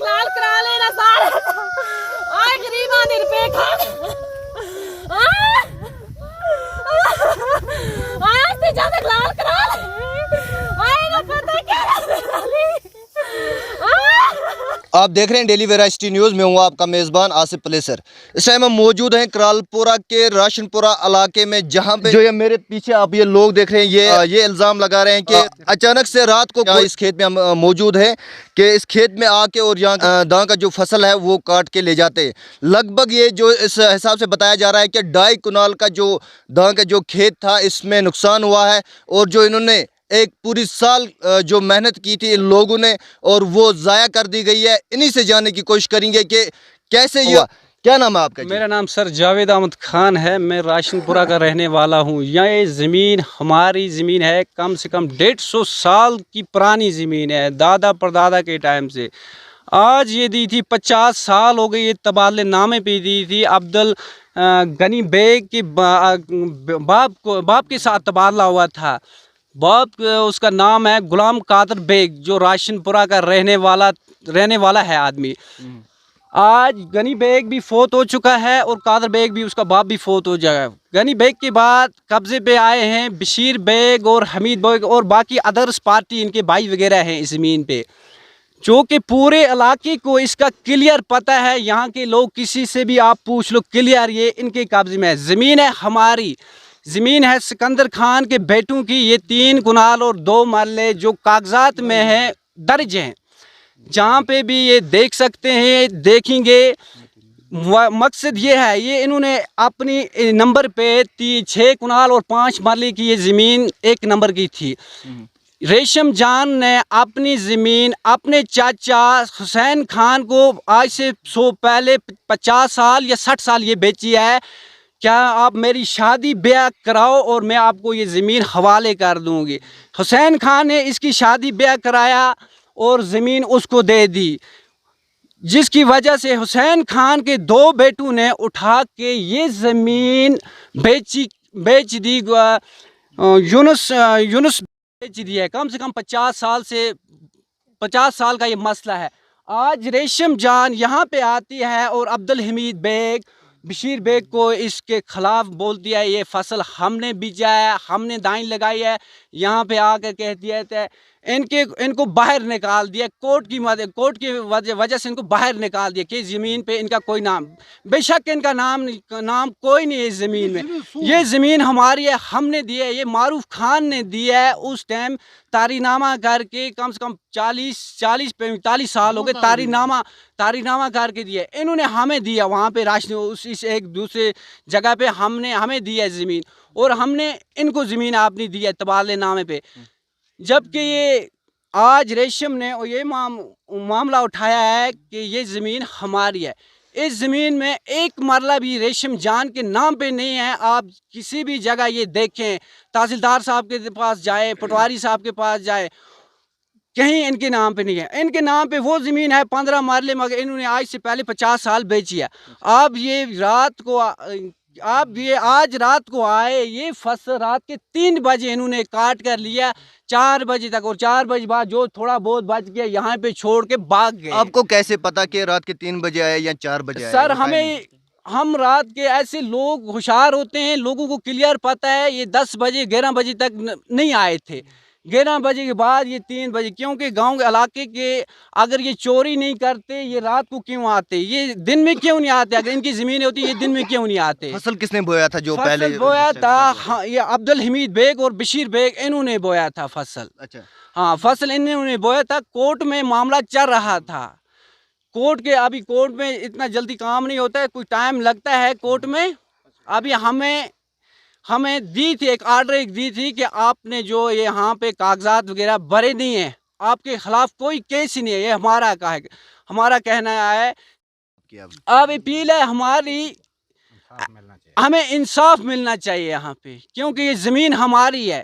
लाल करा लेना सारे आए गरीबा निरपे खा आए से ज्यादा लाल करा ले आए ना पता क्या आप देख रहे हैं डेली वेराइटी न्यूज़ में हूँ आपका मेज़बान आसिफ पलेसर। इस टाइम हम मौजूद हैं करालपुरा के राशनपुरा इलाके में, जहाँ पे जो ये मेरे पीछे आप ये लोग देख रहे हैं, ये इल्ज़ाम लगा रहे हैं कि अचानक से रात को इस खेत में हम मौजूद हैं कि इस खेत में आके और यहाँ दां का जो फसल है वो काट के ले जाते हैं। लगभग ये जो इस हिसाब से बताया जा रहा है कि 2.5 कनाल का जो दां का जो खेत था इसमें नुकसान हुआ है, और जो इन्होंने एक पूरी साल जो मेहनत की थी इन लोगों ने और वो ज़ाया कर दी गई है। इन्हीं से जानने की कोशिश करेंगे कि कैसे हुआ। क्या नाम है आपका जी? मेरा नाम सर जावेद अहमद खान है। मैं राशनपुरा का रहने वाला हूँ। ये ज़मीन हमारी ज़मीन है, कम से कम 150 साल की पुरानी ज़मीन है, दादा परदादा के टाइम से। आज ये दी थी 50 साल हो गए, ये तबादले नामे पे दी थी। अब्दुल गनी बेग के बाप के साथ तबादला हुआ था। बाप उसका नाम है गुलाम कादर बेग, जो राशनपुरा का रहने वाला है आदमी। आज गनी बेग भी फोत हो चुका है और कादर बेग भी, उसका बाप भी फोत हो जाएगा। गनी बेग के बाद कब्जे पे आए हैं बशीर बेग और हमीद बेग और बाकी अदर्स पार्टी, इनके भाई वगैरह हैं इस ज़मीन पे, जो कि पूरे इलाके को इसका क्लियर पता है। यहाँ के लोग किसी से भी आप पूछ लो, क्लियर ये इनके कब्जे में है। ज़मीन है हमारी, ज़मीन है सिकंदर खान के बेटों की। ये 3 कनाल और 2 मरले जो कागजात में हैं दर्ज हैं, जहाँ पे भी ये देख सकते हैं, देखेंगे। मकसद ये है, ये इन्होंने अपनी नंबर पे 6 कनाल और 5 मरले की ये ज़मीन 1 नंबर की थी। रेशम जान ने अपनी ज़मीन अपने चाचा हुसैन खान को आज से पहले 50 साल या 60 साल ये बेची है। क्या आप मेरी शादी ब्याह कराओ और मैं आपको ये ज़मीन हवाले कर दूंगी। हुसैन खान ने इसकी शादी ब्याह कराया और ज़मीन उसको दे दी, जिसकी वजह से हुसैन खान के 2 बेटों ने उठा के ये ज़मीन बेच दी। यूनुस बेच दी है। कम से कम 50 साल का ये मसला है। आज रेशम जान यहाँ पे आती है और अब्दुल हमीद बेग, बशीर बेग को इसके ख़िलाफ़ बोल दिया है, ये फसल हमने बीजा है, हमने दाइन लगाई है। यहाँ पे आकर कह दिया है, इनको बाहर निकाल दिया। कोर्ट की वजह से इनको बाहर निकाल दिया कि ज़मीन पे इनका कोई नाम, बेशक इनका नाम कोई नहीं है इस ज़मीन में। ये ज़मीन हमारी है, हमने दी है। ये मारूफ खान ने दी है उस टाइम तारीनामा करके, कम से कम 40-45 साल हो गए तारीनामा करके दिया। इन्होंने हमें दिया वहाँ पे राशन इस एक दूसरे जगह पे हमें दी है ज़मीन, और हमने इनको ज़मीन आपने दी है तबादले नामे पे। जबकि ये आज रेशम ने और ये मामला उठाया है कि ये ज़मीन हमारी है। इस ज़मीन में 1 मरला भी रेशम जान के नाम पे नहीं है। आप किसी भी जगह ये देखें, तहसीलदार साहब के पास जाए, पटवारी साहब के पास जाए, कहीं इनके नाम पे नहीं है। इनके नाम पे वो ज़मीन है 15 मरले, मगर इन्होंने आज से पहले 50 साल बेची है। आज रात को आए, ये फसल रात के 3 बजे इन्होंने काट कर लिया, 4 बजे तक, और 4 बजे बाद जो थोड़ा बहुत बच गया यहाँ पे छोड़ के भाग गए। आपको कैसे पता कि रात के 3 बजे आए या 4 बजे आए? सर हम रात के ऐसे लोग होशियार होते हैं, लोगों को क्लियर पता है। ये 10 बजे 11 बजे तक नहीं आए थे। 11 बजे के बाद ये 3 बजे, क्योंकि गांव के इलाके के अगर ये चोरी नहीं करते, ये रात को क्यों आते? ये दिन में क्यों नहीं आते? अगर इनकी ज़मीन होती ये दिन में क्यों नहीं आते? फसल किसने बोया था जो पहले बोया था? हाँ, ये अब्दुल हमीद बेग और बशीर बेग, इन्होंने बोया था फसल। अच्छा, हाँ, फसल इन्होंने बोया था। कोर्ट में मामला चल रहा था। अभी कोर्ट में इतना जल्दी काम नहीं होता है, कुछ टाइम लगता है कोर्ट में। अभी हमें दी थी एक ऑर्डर दी थी कि आपने जो ये यहाँ पे कागजात वगैरह भरे नहीं है, आपके खिलाफ कोई केस ही नहीं है। ये हमारा कहना है। अब अपील है हमारी, हमें इंसाफ मिलना चाहिए यहाँ पे, क्योंकि ये ज़मीन हमारी है।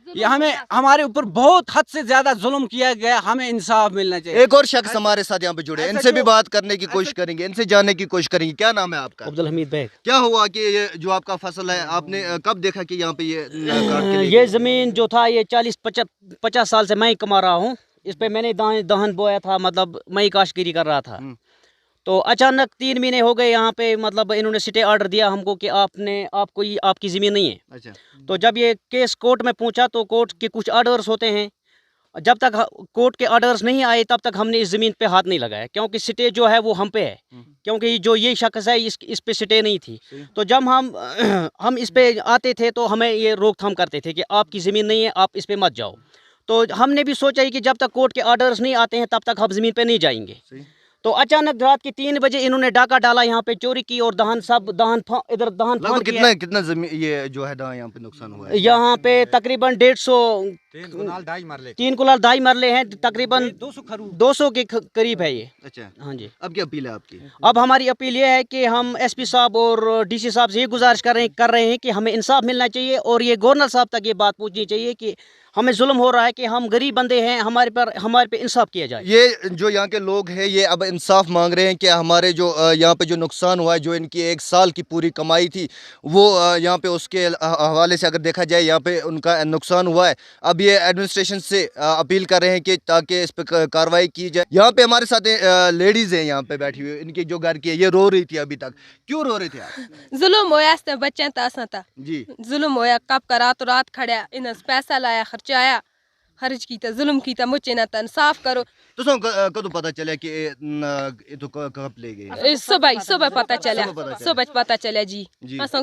ये हमारे ऊपर बहुत हद से ज्यादा जुल्म किया गया, हमें इंसाफ मिलना चाहिए। एक और शख्स हमारे साथ यहाँ पे जुड़े, इनसे भी बात करने की कोशिश करेंगे, इनसे जानने की कोशिश करेंगे। क्या नाम है आपका? अब्दुल हमीद बेग। क्या हुआ कि ये जो आपका फसल है, आपने कब देखा कि यहाँ पे ये काट के ये ज़मीन जो था ये 40-50 साल से मैं ही कमा रहा हूँ। इस पे मैंने धान बोया था, मतलब मई काश्तकारी कर रहा था। तो अचानक 3 महीने हो गए यहाँ पे, मतलब इन्होंने स्टे ऑर्डर दिया हमको कि आपकी ज़मीन नहीं है। अच्छा। तो जब ये केस कोर्ट में पहुँचा तो कोर्ट के कुछ ऑर्डर्स होते हैं, जब तक कोर्ट के ऑर्डर्स नहीं आए तब तक हमने इस ज़मीन पे हाथ नहीं लगाया, क्योंकि स्टे जो है वो हम पे है, क्योंकि जो ये शख्स है इस पे स्टे नहीं थी। तो जब हम इस पे आते थे तो हमें ये रोकथाम करते थे कि आपकी ज़मीन नहीं है, आप इस पे मत जाओ। तो हमने भी सोचा ही कि जब तक कोर्ट के ऑर्डर्स नहीं आते हैं तब तक हम ज़मीन पे नहीं जाएंगे। तो अचानक रात के 3 बजे इन्होंने डाका डाला, यहाँ पे चोरी की और दहन इधर दहन फान किया। कितना जमीन ये जो है यहाँ पे नुकसान हुआ है? यहाँ पे तकरीबन 3 कुलाल 2.5 मरले हैं, तकरीबन 200 के करीब है ये। अच्छा। हाँ जी। अब क्या अपील है आपकी? अब हमारी अपील ये है कि हम एसपी साहब और डीसी साहब से ये गुजारिश कर रहे हैं कि हमें इंसाफ मिलना चाहिए, और ये गवर्नर साहब तक ये बात पहुँचनी चाहिए कि हमें जुल्म हो रहा है, कि हम गरीब बंदे हैं, हमारे पे इंसाफ किया जाए। ये जो यहाँ के लोग हैं ये अब इंसाफ मांग रहे हैं कि हमारे जो यहाँ पे जो नुकसान हुआ है, जो इनकी 1 साल की पूरी कमाई थी वो यहाँ पे उसके हवाले से अगर देखा जाए यहाँ पे उनका नुकसान हुआ है। अब ये एडमिनिस्ट्रेशन से अपील कर रहे हैं कि ताकि इस पर कार्रवाई की जाए। यहाँ पे हमारे साथ लेडीज़ हैं यहाँ पे बैठी हुई, इनकी जो घर की है, ये रो रही थी अभी तक। क्यों रो रही थी आप? जुल्म होया बच्चे था जी। जुल्म होया, कब का रात खड़ा इन पैसा लाया, खर्चाया, खर्च किया, जुल्म किया, मुझे ना इंसाफ करो। तो कदों पता चला कि तो कब ले गए? सुबह पता चला जी।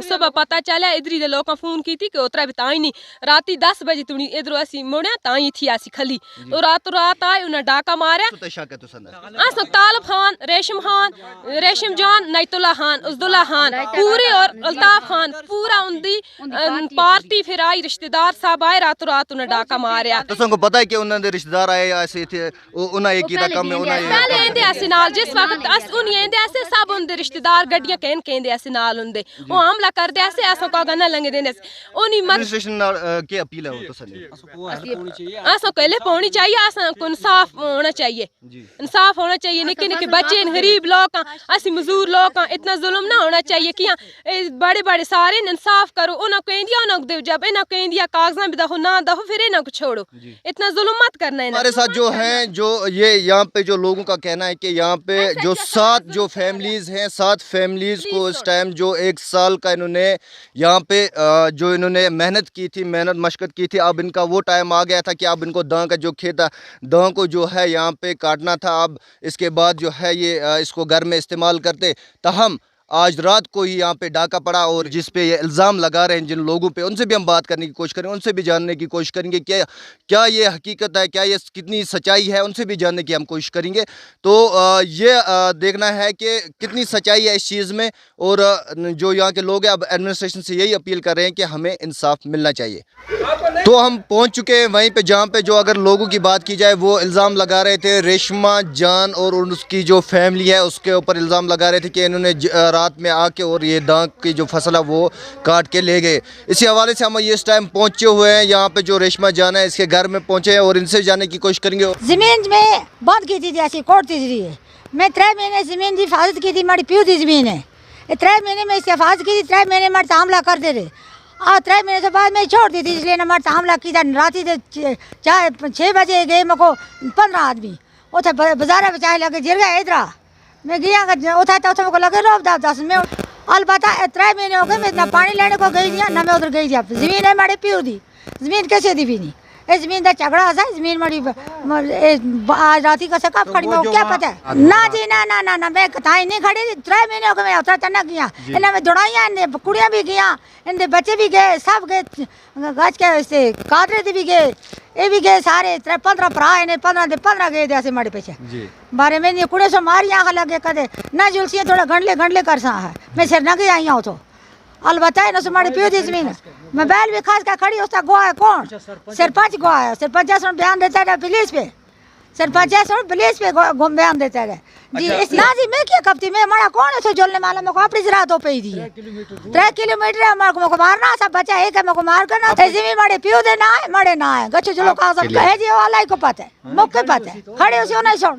सुबह पता चला, इधर ही लोग फोन की थी कि उतरा भी ताई नहीं, राती 10 बजे तुम इधर असी मुड़े ताई थी असी खली, तो रात आए उन्हें डाका मारे। तालब खान, रेशम जान, नैतुल्ला खान, उज़दुल्ला खान पूरे और अल्ताफ खान पूरा उनकी पार्टी फिर आई, रिश्तेदार सब आए, रात उन्हें डाका मारे। को पता है कि उन्होंने रिश्तेदार आए ऐसे थे, उन्हें एक कीता कम में पहले एंदे ऐसे नाल जिस वक्त अस उन्हें एंदे ऐसे सब उनके रिश्तेदार गड्डियां कहन ऐसे नाल उनदे वो हमला कर दे ऐसे ऐसा का गना लंगे देने उन्हीं एडमिनिस्ट्रेशन की अपील है वो तो सही ऐसा कहले पौनी चाहिए, ऐसा को इंसाफ होना चाहिए, इंसाफ होना चाहिए। निके निके बच्चे गरीब लोग असी मजदूर लोग इतना जुल्म ना होना चाहिए कि बड़े सारे इंसाफ करो। उन्हें कह दिया उन्हें दो, जब इन्हें कह दिया कागजात भी दहो ना दहो फिर इन्हें को छोड़ो, इतना जुल्म मत करना है। हमारे साथ जो हैं, जो ये यहाँ पे जो लोगों का कहना है कि यहाँ पे जो 7 जो फैमिलीज हैं, 7 फैमिलीज को इस टाइम जो 1 साल का इन्होंने यहाँ पे जो इन्होंने मेहनत की थी, मेहनत मशक्कत की थी, अब इनका वो टाइम आ गया था कि अब इनको दां का जो खेत था, दां को जो है यहाँ पे काटना था। अब इसके बाद जो है ये इसको घर में इस्तेमाल करते, तहम आज रात को ही यहाँ पे डाका पड़ा, और जिस पे ये इल्ज़ाम लगा रहे हैं जिन लोगों पे, उनसे भी हम बात करने की कोशिश करेंगे, उनसे भी जानने की कोशिश करेंगे क्या ये हकीकत है, क्या ये कितनी सच्चाई है, उनसे भी जानने की हम कोशिश करेंगे। तो ये देखना है कि कितनी सच्चाई है इस चीज़ में, और जो यहाँ के लोग हैं अब एडमिनिस्ट्रेशन से यही अपील कर रहे हैं कि हमें इंसाफ मिलना चाहिए। तो हम पहुँच चुके हैं वहीं पर जहाँ पर जो अगर लोगों की बात की जाए वो इल्ज़ाम लगा रहे थे, रेशमा जान और उसकी जो फैमिली है उसके ऊपर इल्ज़ाम लगा रहे थे कि इन्होंने रात में आके और ये दांग की जो फसल है वो काट के ले गए। इसी हवाले से हम ये इस टाइम पहुंचे हुए हैं यहाँ पे जो रेशमा जान है इसके घर में पहुंचे हैं और इनसे जानने की कोशिश करेंगे। जमीन में बहुत की थी ऐसी कोर्ट थी जी, मैं 3 महीने जमीन की हिफाजत की थी, हमारी प्यू थी जमीन है, 3 महीने में इसकी हिफाजत की थी, 3 महीने हमारे हमला करते थे और 3 महीने से बाद मैं छोड़ दी थी, इसलिए हमारे हमला की था। रात 6 बजे गए मेरे को 15 आदमी उठे बाजार बचाए लगे जिर गए इधर मैं गया उठा तो मेरे को लगे रोब दाब 10 में अलबत्ता 3 महीने हो गए मैं इतना पानी लेने को गई दिया ना मैं उधर गई थी। जमीन है हमारी प्योर दी, जमीन कैसे दी भी नहीं, ये जमीन का झगड़ा था, जमीन हमारी आज रात का कब खड़ी मैं क्या पता है ना जी ना ना ना ना मैं कथाई नहीं खड़ी थी। 3 महीने हो गए मैं उतर चढ़ना गया, इन्हें मैं दौड़ाइया, इन्हें कुड़ियाँ भी गया, इनके बच्चे भी गए, सब गए गज के से कादरे भी गए, ये भी गए सारे 15 भरा इन्हें 15 गए थे ऐसे हमारे पीछे बारे में नहीं कुड़े से मारी आँख लगे कदे ना जुलसियाँ थोड़ा गंडले कर सा है मैं सिर न गई आई हूँ तो अलबत्ता है ना सुमारी पियो दी जमीन मैं बैल भी खास का खड़ी उसका गुआ है कौन सरपंच गुआ है, सरपंच जैसा बयान देता है पुलिस पे, सरपंच जैसा पुलिस पे बयान देता है जी। इस ना जी मैं क्या कपती मैं हमारा कौन है सो जोलने वाला मेरे को अपनी जरा तो पे ही दी 3 किलोमीटर है हमारे को मारना सब बच्चा एक है मेरे को मार करना जमीन मरे पियो दे ना है मरे ना है गच्छ चलो का सब कहे जी वाला ही को पता है मौके पता है खड़े उसे नहीं छोड़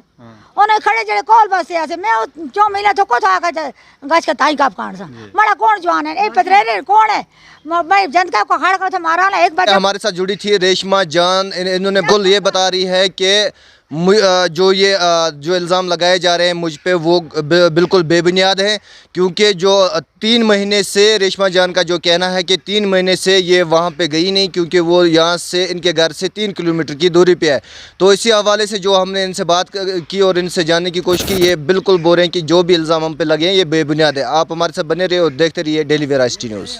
उन्हें खड़े जड़े कॉल बस से ऐसे मैं 4 महीना तो को था गज का ताई काप कान सा बड़ा कौन जवान है ए पतरे कौन है भाई जनता को खड़ा कर था मारा ना एक बार हमारे साथ जुड़ी थी रेशमा जान, इन्होंने बिल्कुल ये बता रही है कि जो इल्ज़ाम लगाए जा रहे हैं मुझ पे वो बिल्कुल बेबुनियाद हैं, क्योंकि जो 3 महीने से रेशमा जान का जो कहना है कि 3 महीने से ये वहाँ पे गई नहीं, क्योंकि वो यहाँ से इनके घर से 3 किलोमीटर की दूरी पे है। तो इसी हवाले से जो हमने इनसे बात की और इनसे जानने की कोशिश की, ये बिल्कुल बोल रहे हैं कि जो भी इल्ज़ाम हम पे लगे हैं ये बेबुनियाद है। आप हमारे साथ बने रहे और देखते रहिए डेली वेराइटी न्यूज़।